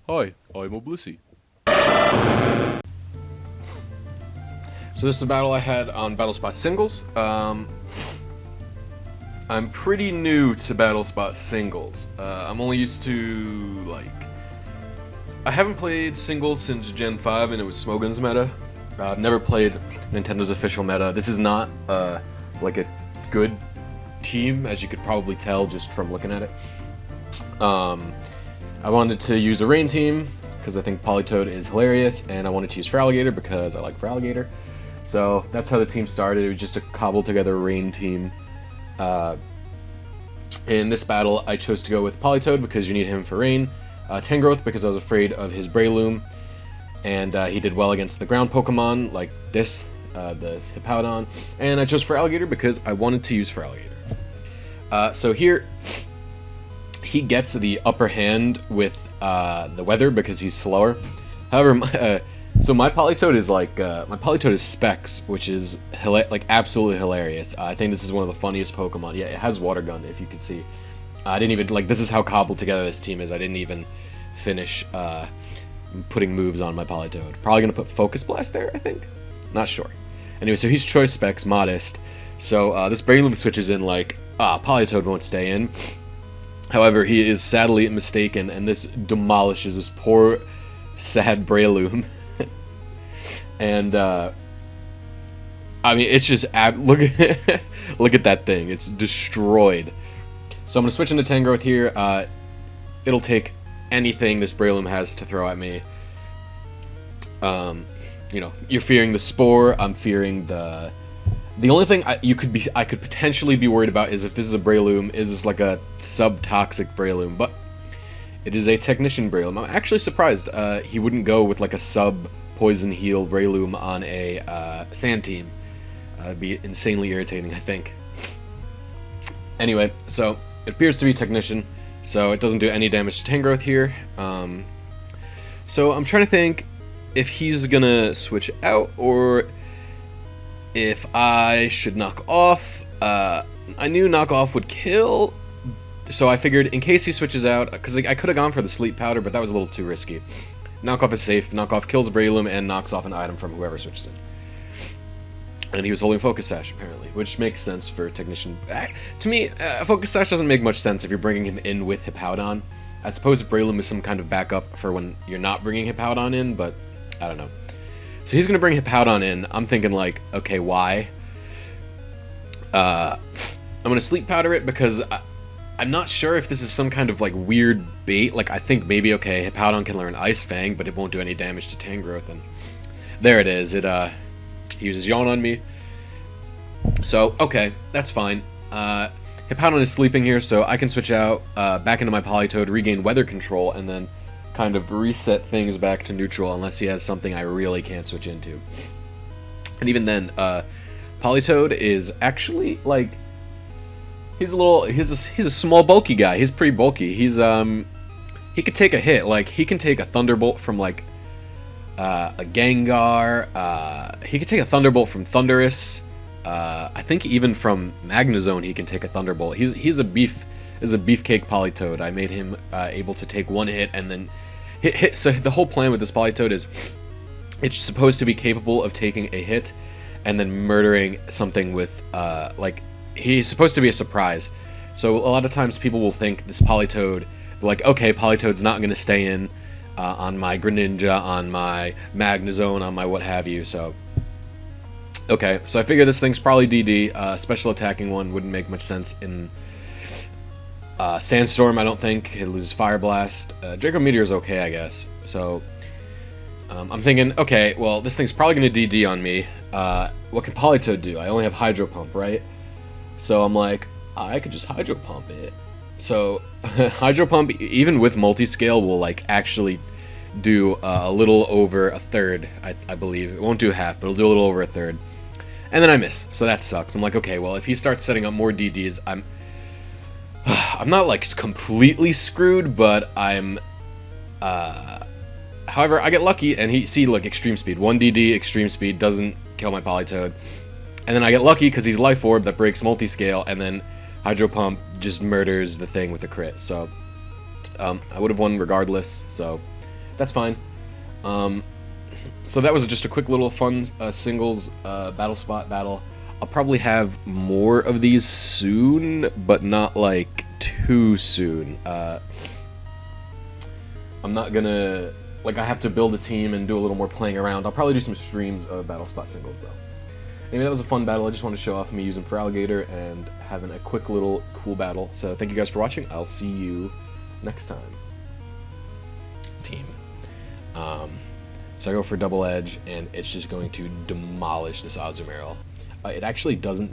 Hi, I'm a Blisy. So this is a battle I had on BattleSpot singles. I'm pretty new to BattleSpot singles. I'm only used to, I haven't played singles since Gen 5 and it was Smogon's meta. I've never played Nintendo's official meta. This is not, like a good team, as you could probably tell just from looking at it. I wanted to use a rain team, because I think Politoed is hilarious, and I wanted to use FRLG because I like FRLG. So that's how the team started. It was just a cobbled together rain team. In this battle, I chose to go with Politoed because you need him for rain. Tangrowth because I was afraid of his Breloom, and he did well against the ground Pokemon like this, the Hippowdon. And I chose FRLG because I wanted to use FRLG. So here, he gets the upper hand with the weather because he's slower. However, so my Politoed is my Politoed is Specs, which is absolutely hilarious. I think this is one of the funniest Pokemon. Yeah, it has Water Gun, if you can see. I didn't even this is how cobbled together this team is. I didn't even finish putting moves on my Politoed. Probably gonna put Focus Blast there, I think. Not sure. Anyway, so he's Choice Specs, Modest. So this Breloom switches in Politoed won't stay in. However, he is sadly mistaken, and this demolishes this poor, sad Breloom. And I mean, it's just look at that thing. It's destroyed. So I'm gonna switch into Tangrowth here. It'll take anything this Breloom has to throw at me. You know, you're fearing the Spore. I'm fearing the. The only thing I could potentially be worried about is if this is a Breloom, is this like a sub-toxic Breloom? But it is a Technician Breloom. I'm actually surprised he wouldn't go with like a sub-Poison Heal Breloom on a Sand team. It'd be insanely irritating, I think. Anyway, so it appears to be Technician, so it doesn't do any damage to Tangrowth here. So I'm trying to think if he's gonna switch out or if I should knock off. I knew knock off would kill, so I figured in case he switches out, because I could have gone for the Sleep Powder, but that was a little too risky. Knock off is safe. Knock off kills Breloom and knocks off an item from whoever switches in. And he was holding Focus Sash, apparently, which makes sense for Technician. To me, Focus Sash doesn't make much sense if you're bringing him in with Hippowdon. I suppose if Breloom is some kind of backup for when you're not bringing Hippowdon in, but I don't know. So he's going to bring Hippowdon in. I'm thinking okay, why? I'm going to Sleep Powder it because I'm not sure if this is some kind of weird bait. I think maybe, okay, Hippowdon can learn Ice Fang, but it won't do any damage to Tangrowth. And there it is. It he uses Yawn on me. So, okay, that's fine. Hippowdon is sleeping here, so I can switch out back into my Politoed, regain Weather Control, and then kind of reset things back to neutral unless he has something I really can't switch into. And even then, Politoed is actually he's a small bulky guy. He's pretty bulky. He's he could take a hit. He can take a Thunderbolt from a Gengar. He could take a Thunderbolt from Thundurus. I think even from Magnezone he can take a Thunderbolt. He's a beefcake Politoed. I made him able to take one hit and then hit. So the whole plan with this Politoed is it's supposed to be capable of taking a hit and then murdering something with he's supposed to be a surprise. So a lot of times people will think this Politoed, okay, Politoed's not going to stay in on my Greninja, on my Magnezone, on my what have you. So okay, so I figure this thing's probably DD. Special attacking one wouldn't make much sense in Sandstorm. I don't think it loses Fire Blast. Draco Meteor is okay, I guess. So I'm thinking, okay, well, this thing's probably going to DD on me. What can Politoed do? I only have Hydro Pump, right? So I'm I could just Hydro Pump it. So Hydro Pump, even with multi-scale, will actually do a little over a third, I believe. It won't do half, but it'll do a little over a third. And then I miss, so that sucks. I'm okay, well, if he starts setting up more DDs, I'm not completely screwed, but I'm however, I get lucky, and Extreme Speed. 1 DD, Extreme Speed, doesn't kill my Politoed. And then I get lucky because he's Life Orb that breaks multi-scale, and then Hydro Pump just murders the thing with a crit. So I would have won regardless. So that's fine. So that was just a quick little fun singles battle spot battle. I'll probably have more of these soon, but not like too soon. I'm not gonna, like, I have to build a team and do a little more playing around. I'll probably do some streams of battle spot singles though. Anyway, that was a fun battle. I just wanted to show off me using FRLG and having a quick little cool battle. So thank you guys for watching. I'll see you next time. Team. So I go for double edge, and it's just going to demolish this Azumarill. It actually doesn't